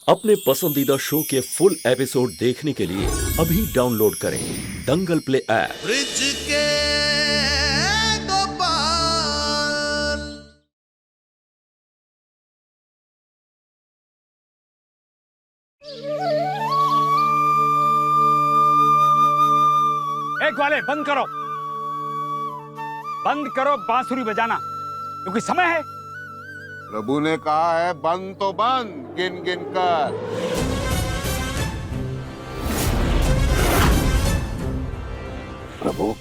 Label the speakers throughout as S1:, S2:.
S1: अपने पसंदीदा शो के फुल एपिसोड देखने के लिए अभी डाउनलोड करें दंगल प्ले ऐप।
S2: ब्रिज के गोपाल।
S3: एक वाले बंद करो बांसुरी बजाना, क्योंकि समय है।
S4: प्रभु ने कहा है बंद तो बंद, गिन गिन कर।
S5: प्रभु,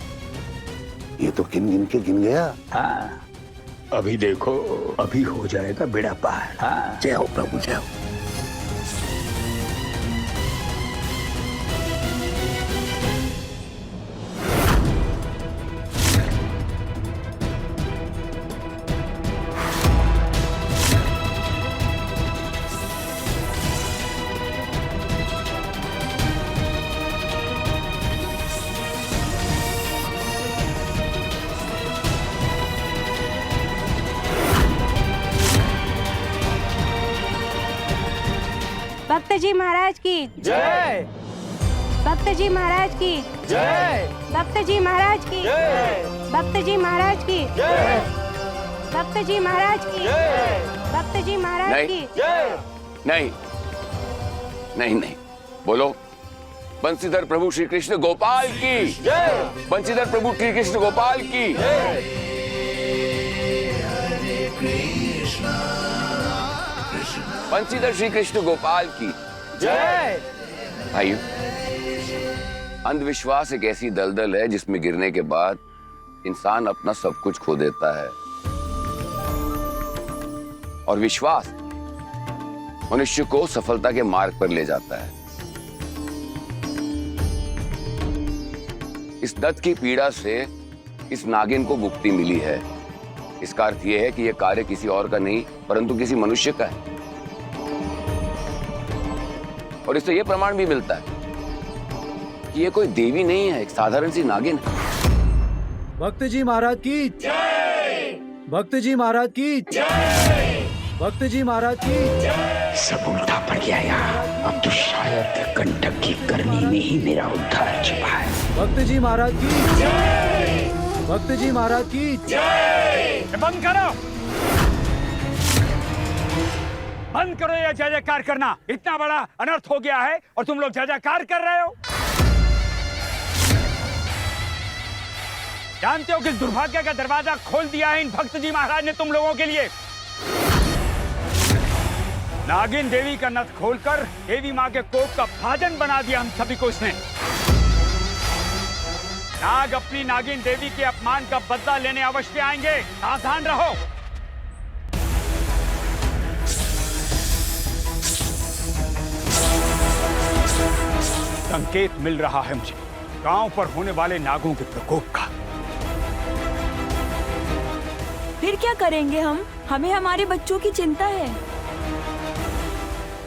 S5: ये तो गिन गिन के गिन गया।
S6: हाँ, अभी देखो, अभी हो जाएगा बेड़ा पार। हाँ,
S5: जय हो प्रभु, जय हो।
S7: भक्त जी महाराज की
S3: जय।
S7: भक्त जी महाराज की
S3: जय।
S7: भक्त जी महाराज की
S3: जय।
S7: भक्त जी महाराज की
S3: जय।
S7: भक्त जी महाराज की भक्त जी महाराज
S5: नहीं।
S7: की
S3: जय।
S5: नहीं नहीं नहीं, बोलो बंसीधर प्रभु श्री कृष्ण गोपाल की
S3: जय।
S5: बंसीधर प्रभु श्री कृष्ण गोपाल की बंसीधर श्री कृष्ण गोपाल की
S3: जय।
S5: भाइयों, अंधविश्वास एक ऐसी दलदल है जिसमें गिरने के बाद इंसान अपना सब कुछ खो देता है, और विश्वास मनुष्य को सफलता के मार्ग पर ले जाता है। इस दत्त की पीड़ा से इस नागिन को मुक्ति मिली है। इसका अर्थ यह है कि यह कार्य किसी और का नहीं परंतु किसी मनुष्य का है, और इससे यह प्रमाण भी मिलता है कि यह कोई देवी नहीं है, एक साधारण सी नागिन है।
S8: भक्त जी महाराज की जय। भक्त जी महाराज की जय। भक्त जी महाराज की जय।
S6: सब उल्टा पड़ गया यार। अब तो शायद कंटक की करनी में ही मेरा उद्धार छिपा है।
S8: भक्त जी महाराज की जय। भक्त जी महाराज की
S3: जय। बंद करो ये जय जयकार करना। इतना बड़ा अनर्थ हो गया है और तुम लोग जय जयकार कर रहे हो। जानते हो कि दुर्भाग्य का दरवाजा खोल दिया है इन भक्त जी महाराज ने तुम लोगों के लिए। नागिन देवी का नथ खोलकर देवी माँ के कोप का भाजन बना दिया हम सभी को इसने। नाग अपनी नागिन देवी के अपमान का बदला लेने अवश्य आएंगे, सावधान रहो। संकेत मिल रहा है मुझे गांव पर होने वाले नागों के प्रकोप का।
S9: फिर क्या करेंगे हम? हमें हमारे बच्चों की चिंता है।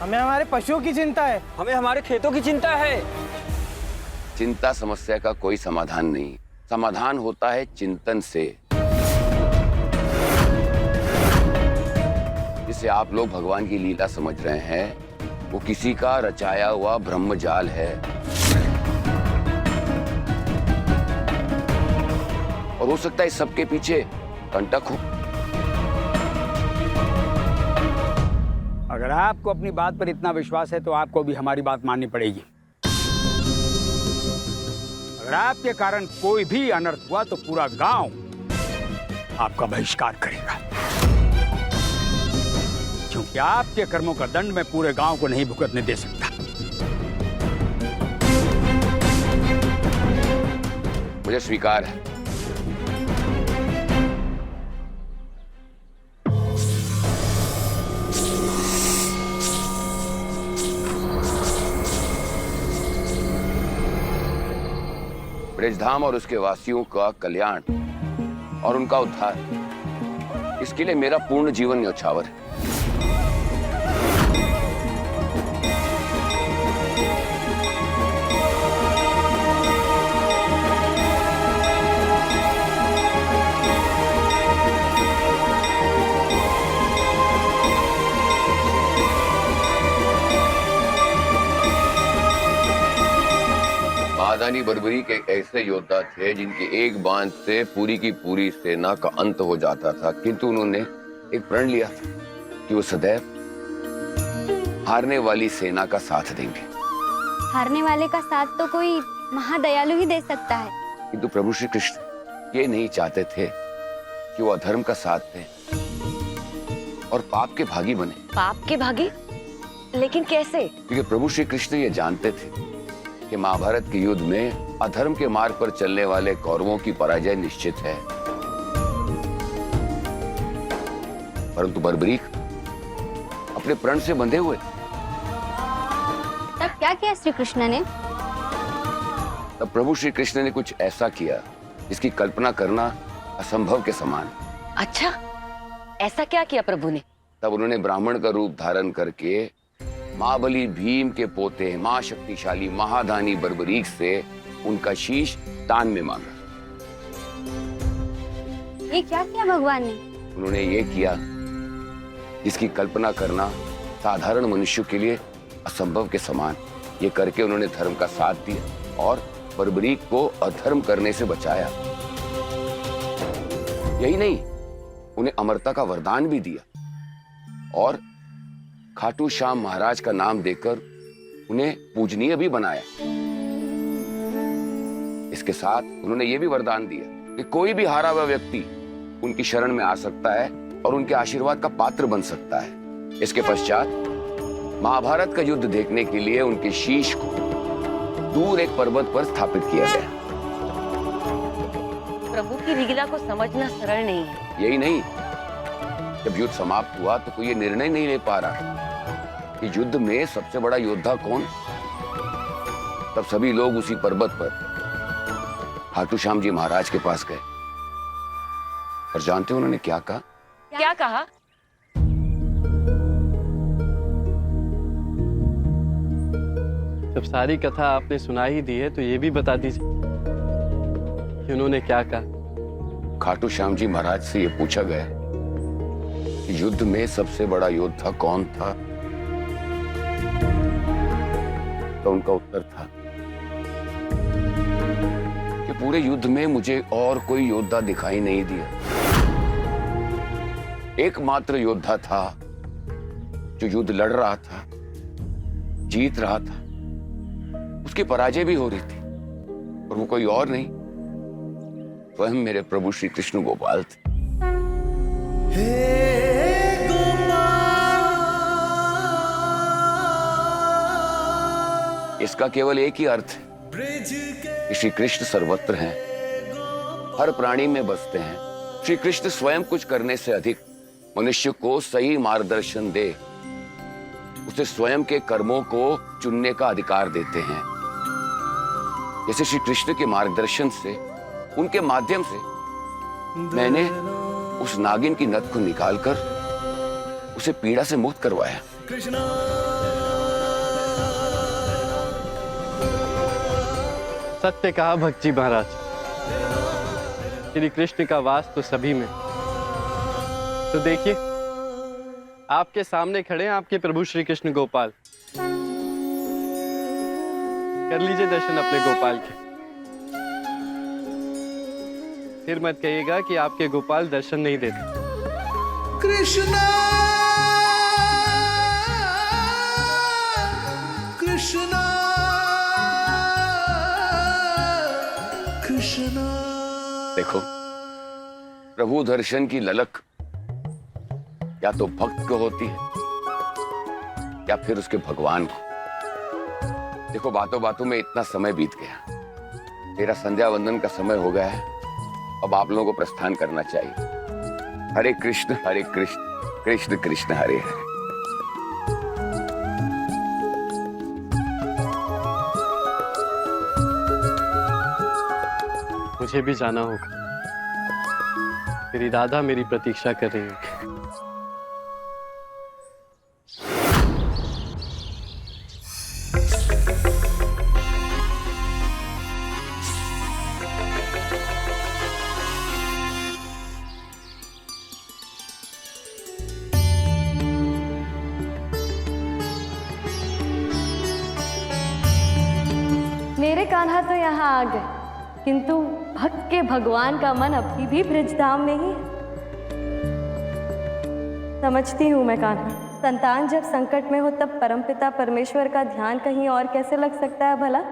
S8: हमें हमारे पशुओं की चिंता है।
S3: हमें हमारे खेतों की चिंता है।
S5: चिंता समस्या का कोई समाधान नहीं, समाधान होता है चिंतन से। जिसे आप लोग भगवान की लीला समझ रहे हैं वो किसी का रचाया हुआ ब्रह्मजाल है, और हो सकता है इस सबके पीछे कंटक हो।
S3: अगर आपको अपनी बात पर इतना विश्वास है तो आपको भी हमारी बात माननी पड़ेगी। अगर आपके कारण कोई भी अनर्थ हुआ तो पूरा गांव आपका बहिष्कार करेगा, क्योंकि आपके कर्मों का दंड मैं पूरे गांव को नहीं भुगतने दे सकता।
S5: मुझे स्वीकार है। ब्रजधाम और उसके वासियों का कल्याण और उनका उद्धार, इसके लिए मेरा पूर्ण जीवन न्यौछावर है। महादानी बर्बरीक एक ऐसे योद्धा थे जिनकी एक बांध से पूरी की पूरी सेना का अंत हो जाता था, किंतु उन्होंने एक प्रण लिया था कि वो सदैव हारने वाली सेना का साथ देंगे।
S7: हारने वाले का साथ तो कोई महादयालु ही दे सकता है।
S5: किंतु प्रभु श्री कृष्ण ये नहीं चाहते थे कि वो अधर्म का साथ दें और पाप के भागी बने।
S9: पाप के भागी? लेकिन कैसे?
S5: क्योंकि प्रभु श्री कृष्ण ये जानते थे कि महाभारत के युद्ध में अधर्म के मार्ग पर चलने वाले कौरवों की पराजय निश्चित है। परंतु बर्बरीक अपने प्रण से बंधे हुए।
S7: तब क्या किया श्री कृष्ण ने?
S5: तब प्रभु श्री कृष्ण ने कुछ ऐसा किया जिसकी कल्पना करना असंभव के समान।
S9: अच्छा, ऐसा क्या किया प्रभु ने?
S5: तब उन्होंने ब्राह्मण का रूप धारण करके महाबली भीम के पोते मां शक्तिशाली महादानी बर्बरीक से उनका शीश दान में मांगा।
S7: ये क्या किया भगवान ने?
S5: उन्होंने ये किया जिसकी कल्पना करना साधारण मनुष्य के लिए असंभव के समान। ये करके उन्होंने धर्म का साथ दिया और बर्बरीक को अधर्म करने से बचाया। यही नहीं, उन्हें अमरता का वरदान भी दिया और खाटू श्याम महाराज का नाम देकर उन्हें पूजनीय भी बनाया। इसके साथ उन्होंने ये भी वरदान दिया कि कोई भी हारा हुआ व्यक्ति उनकी शरण में आ सकता है और उनके आशीर्वाद का पात्र बन सकता है। इसके पश्चात महाभारत का युद्ध देखने के लिए उनके शीश को दूर एक पर्वत पर स्थापित किया गया।
S9: प्रभु की लीला को समझना सरल नहीं है।
S5: यही नहीं, जब युद्ध समाप्त हुआ तो कोई ये निर्णय नहीं ले पा रहा कि युद्ध में सबसे बड़ा योद्धा कौन। तब सभी लोग उसी पर्वत पर खाटू श्याम जी महाराज के पास गए और जानते उन्होंने क्या कहा?
S9: क्या कहा?
S10: जब सारी कथा आपने सुना ही दी है तो ये भी बता दीजिए कि उन्होंने क्या कहा।
S5: खाटू श्याम जी महाराज से ये पूछा गया कि युद्ध में सबसे बड़ा योद्धा कौन था, तो उनका उत्तर था कि पूरे युद्ध में मुझे और कोई योद्धा दिखाई नहीं दिया। एकमात्र योद्धा था जो युद्ध लड़ रहा था, जीत रहा था, उसकी पराजय भी हो रही थी, और वो कोई और नहीं, स्वयं मेरे प्रभु श्री कृष्ण गोपाल थे। इसका केवल एक ही अर्थ है कि श्री कृष्ण सर्वत्र हैं, हर प्राणी में बसते हैं। श्री कृष्ण स्वयं कुछ करने से अधिक मनुष्य को सही मार्गदर्शन दे, उसे स्वयं के कर्मों को चुनने का अधिकार देते हैं। जैसे श्री कृष्ण के मार्गदर्शन से, उनके माध्यम से मैंने उस नागिन की नथ को निकालकर उसे पीड़ा से मुक्त करवाया।
S10: सत्य कहा भक्त जी महाराज, श्री कृष्ण का वास तो सभी में। तो देखिए, आपके सामने खड़े हैं आपके प्रभु श्री कृष्ण गोपाल। कर लीजिए दर्शन अपने गोपाल के। फिर मत कहिएगा कि आपके गोपाल दर्शन नहीं देते।
S2: कृष्णा कृष्णा कृष्णा।
S5: देखो, प्रभु दर्शन की ललक या तो भक्त को होती है या फिर उसके भगवान को। देखो, बातों बातों में इतना समय बीत गया, तेरा संध्या वंदन का समय हो गया है। अब आप लोगों को प्रस्थान करना चाहिए। हरे कृष्ण कृष्ण कृष्ण हरे हरे।
S10: मुझे भी जाना होगा, मेरी राधा मेरी प्रतीक्षा कर रही है।
S11: मेरे कान्हा तो यहाँ आ गए, किंतु भक्त के भगवान का मन अभी भी ब्रजधाम में ही है। समझती हूँ मैं कान्हा, संतान जब संकट में हो तब परमपिता परमेश्वर का ध्यान कहीं और कैसे लग सकता है भला।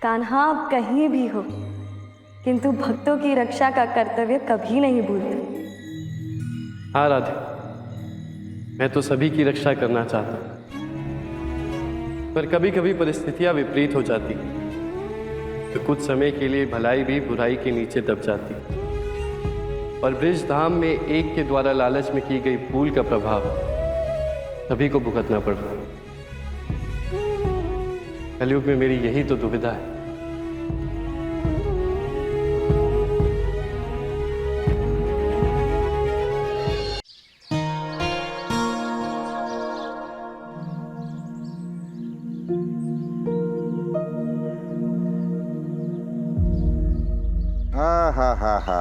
S11: कान्हा आप कहीं भी हो, किंतु भक्तों की रक्षा का कर्तव्य कभी नहीं भूलते।
S10: हाँ राधे, मैं तो सभी की रक्षा करना चाहता हूँ, पर कभी कभी परिस्थितियां विपरीत हो जाती, तो कुछ समय के लिए भलाई भी बुराई के नीचे दब जाती, और ब्रजधाम में एक के द्वारा लालच में की गई भूल का प्रभाव सभी को भुगतना पड़ रहा है। कलयुग में मेरी यही तो दुविधा है।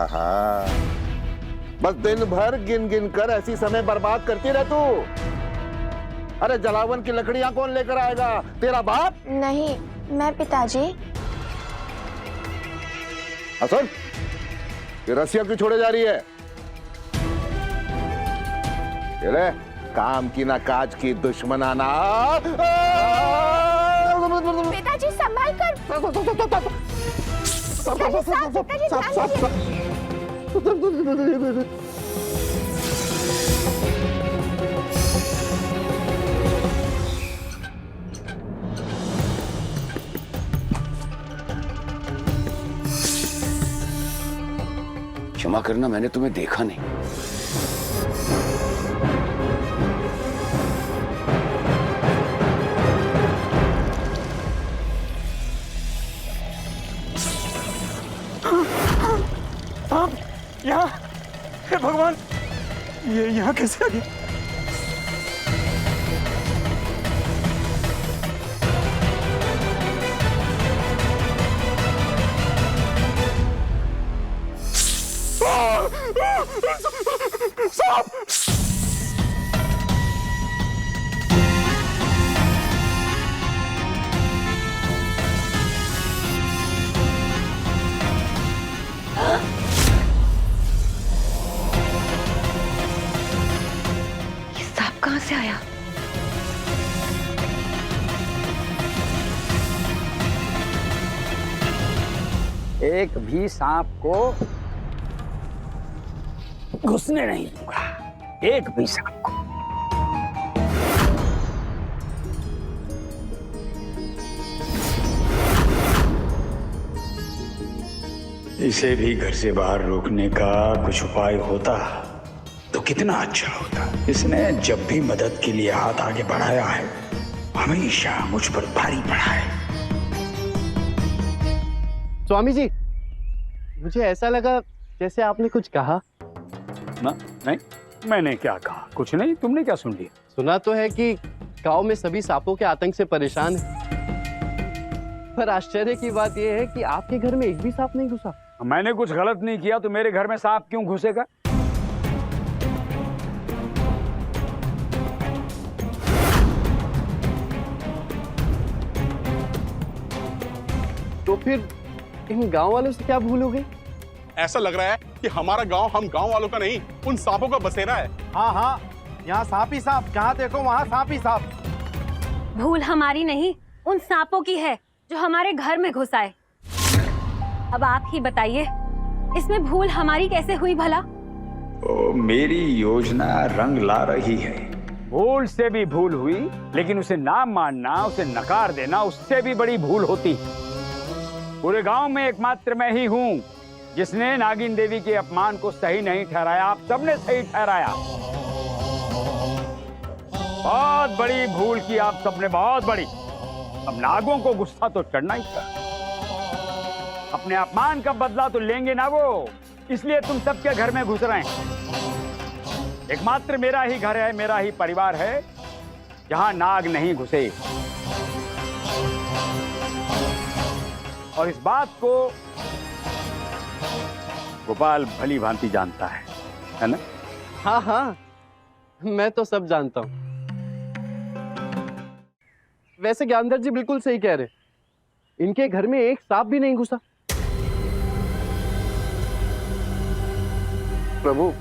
S4: हा। बस दिन भर गिन गिन कर ऐसी समय बर्बाद करती रह तू। अरे जलावन की लकड़ियां कौन लेकर आएगा? तेरा बाप?
S12: नहीं, मैं पिताजी।
S4: सुन, ये रस्सियां क्यों छोड़े जा रही है? ये ले, काम की ना काज की दुश्मनाना।
S12: पिताजी संभाल कर।
S5: क्षमा करना, मैंने तुम्हें देखा नहीं।
S3: आप यहाँ? हे भगवान, ये यहाँ कैसे आ गया? साहब!
S11: ये सांप कहाँ से आया?
S3: एक भी सांप को घुसने नहीं दूंगा, एक भी सांप को। इसे भी घर से बाहर रोकने का कुछ उपाय होता तो कितना अच्छा होता। इसने जब भी मदद के लिए हाथ आगे बढ़ाया है, हमेशा मुझ पर भारी पड़ा है।
S10: स्वामी जी, मुझे ऐसा लगा जैसे आपने कुछ कहा।
S3: ना, नहीं, मैंने क्या कहा? कुछ नहीं। तुमने क्या सुन लिया?
S10: सुना तो है कि गांव में सभी सांपों के आतंक से परेशान हैं। पर आश्चर्य की बात यह है कि आपके घर में एक भी सांप नहीं घुसा।
S3: मैंने कुछ गलत नहीं किया तो मेरे घर में सांप क्यों घुसेगा?
S10: तो फिर इन गांव वालों से क्या भूल हो गई?
S13: ऐसा लग रहा है कि हमारा गांव हम गांव वालों का नहीं, उन सांपों का बसेरा है।
S8: हाँ हाँ, यहाँ सांप ही सांप, जहाँ देखो वहाँ सांप ही सांप।
S11: भूल हमारी नहीं, उन सांपों की है जो हमारे घर में घुस आए। अब आप ही बताइए, इसमें भूल हमारी कैसे हुई भला?
S3: ओ, मेरी योजना रंग ला रही है।
S14: भूल से भी भूल हुई, लेकिन उसे ना मानना, उसे नकार देना, उससे भी बड़ी भूल होती। पूरे गांव में एकमात्र मैं ही हूं जिसने नागिन देवी के अपमान को सही नहीं ठहराया। आप सबने सही ठहराया। बहुत बड़ी भूल की आप सबने, बहुत बड़ी। अब नागों को गुस्सा तो चढ़ना ही था। अपने अपमान का बदला तो लेंगे ना वो, इसलिए तुम सबके घर में घुस रहे हैं। एकमात्र मेरा ही घर है, मेरा ही परिवार है जहां नाग नहीं घुसे। और इस बात को गोपाल भली भांति जानता है ना?
S10: हाँ हाँ, मैं तो सब जानता हूं। वैसे ज्ञानधर जी बिल्कुल सही कह रहे, इनके घर में एक सांप भी नहीं घुसा।
S4: प्रभु,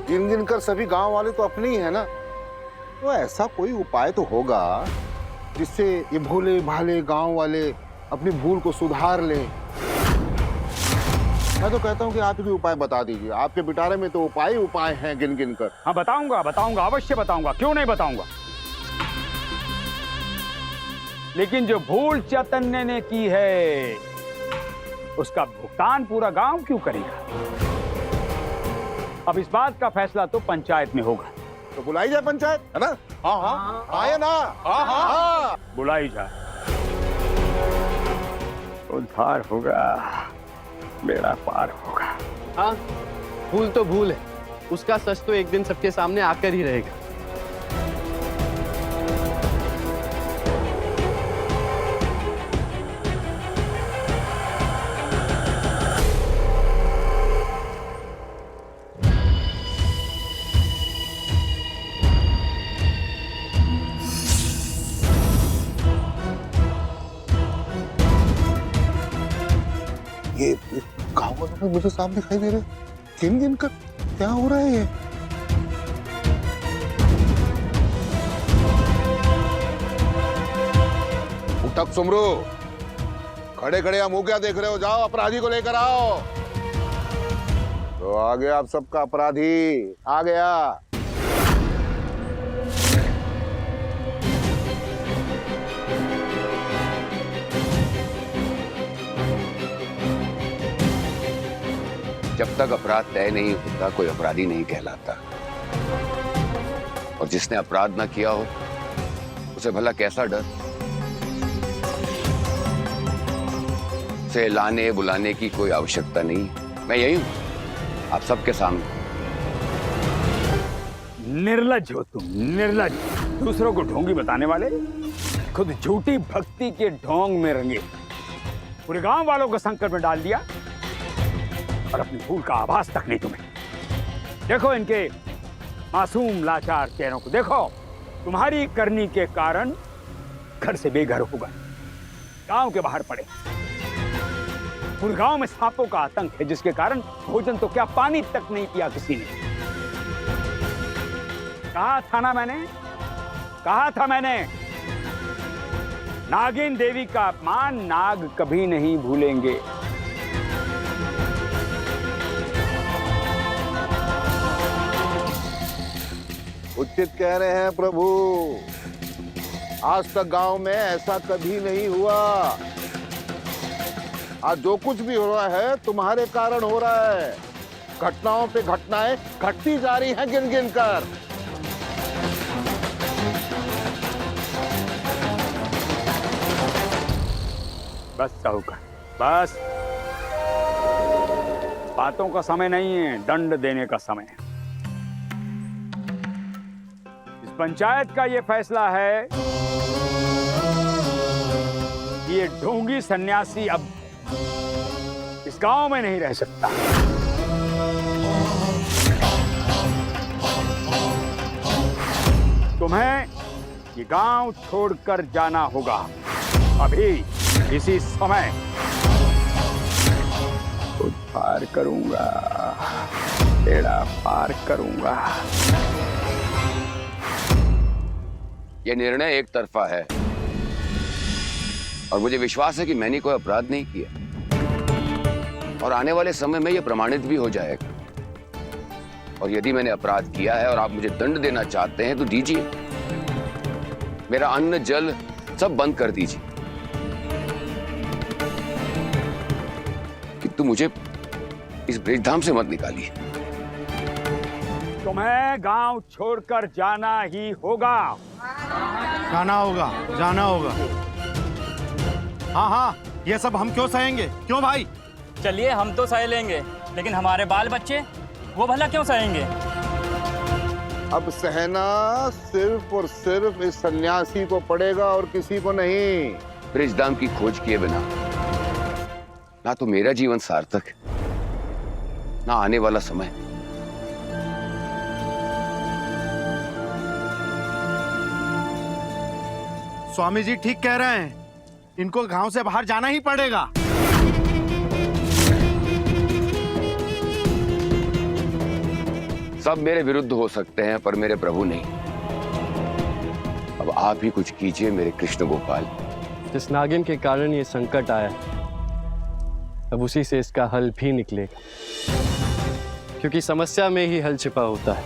S4: गिन गिन कर सभी गांव वाले तो अपने ही है ना, तो ऐसा कोई उपाय तो होगा जिससे ये भोले भाले गांव वाले अपनी भूल को सुधार लें। मैं तो कहता हूं कि आप भी उपाय बता दीजिए। आपके पिटारे में तो उपाय ही उपाय हैं गिन गिन कर।
S14: हाँ बताऊंगा, बताऊंगा, अवश्य बताऊंगा, क्यों नहीं बताऊंगा। लेकिन जो भूल चैतन्य ने की है उसका भुगतान पूरा गांव क्यों करेगा? अब इस बात का फैसला तो पंचायत में होगा।
S4: तो बुलाई जाए पंचायत, है ना? हाँ हाँ, आए ना। हाँ हाँ,
S14: बुलाई जाए, उद्धार होगा, बेड़ा पार होगा।
S10: हाँ, भूल तो भूल है, उसका सच तो एक दिन सबके सामने आकर ही रहेगा।
S4: ये गाँव वालों में मुझे सांप दिखाई दे रहे, गिन गिन कर क्या हो रहा है ये? उठक सुमरू, खड़े खड़े हम क्या देख रहे हो? जाओ अपराधी को लेकर आओ। तो आ गया आप सबका अपराधी, आ गया।
S5: जब तक अपराध तय नहीं होता कोई अपराधी नहीं कहलाता। और जिसने अपराध ना किया हो उसे भला कैसा डर? उसे लाने बुलाने की कोई आवश्यकता नहीं। मैं यही हूं आप सबके सामने।
S14: निर्लज्ज हो तुम, निर्लज्ज। दूसरों को ढोंगी बताने वाले, खुद झूठी भक्ति के ढोंग में रंगे, पूरे गांव वालों को संकट में डाल दिया और अपनी भूल का आभास तक नहीं तुम्हें। देखो इनके मासूम लाचार चेहरों को देखो। तुम्हारी करनी के कारण घर से बेघर हो गए, गांव के बाहर पड़े। पूरे गांव में सांपों का आतंक है, जिसके कारण भोजन तो क्या पानी तक नहीं पिया किसी ने। कहा था ना मैंने, कहा था मैंने, नागिन देवी का अपमान नाग कभी नहीं भूलेंगे।
S4: उचित कह रहे हैं प्रभु, आज तक गांव में ऐसा कभी नहीं हुआ। आज जो कुछ भी हो रहा है तुम्हारे कारण हो रहा है। घटनाओं पे घटनाएं घटती जा रही हैं गिन गिन कर।
S14: बस साहूकार, बस। बातों का समय नहीं है, दंड देने का समय है। इस पंचायत का ये फैसला है कि ये ढोंगी सन्यासी अब इस गांव में नहीं रह सकता। तुम्हें ये गांव छोड़कर जाना होगा अभी, इसी समय। पार करूंगा, बेड़ा पार करूंगा।
S5: यह निर्णय एक तरफा है और मुझे विश्वास है कि मैंने कोई अपराध नहीं किया और आने वाले समय में यह प्रमाणित भी हो जाएगा। और यदि मैंने अपराध किया है और आप मुझे दंड देना चाहते हैं तो दीजिए, मेरा अन्न जल सब बंद कर दीजिए, किंतु मुझे इस ब्रजधाम से मत निकालिए।
S14: तुम्हें गांव छोड़कर जाना ही होगा।
S15: जाना होगा, जाना होगा। हाँ हाँ, ये सब हम क्यों सहेंगे? क्यों भाई?
S16: चलिए हम तो सह लेंगे, लेकिन हमारे बाल बच्चे वो भला क्यों सहेंगे?
S4: अब सहना सिर्फ और सिर्फ इस सन्यासी को पड़ेगा और किसी को नहीं।
S5: ब्रजधाम की खोज किए बिना ना तो मेरा जीवन सार्थक है, ना आने वाला समय।
S15: स्वामी जी ठीक कह रहे हैं, इनको गांव से बाहर जाना ही पड़ेगा।
S5: सब मेरे विरुद्ध हो सकते हैं पर मेरे प्रभु नहीं। अब आप ही कुछ कीजिए मेरे कृष्ण गोपाल।
S10: जिस नागिन के कारण ये संकट आया, अब उसी से इसका हल भी निकलेगा, क्योंकि समस्या में ही हल छिपा होता है।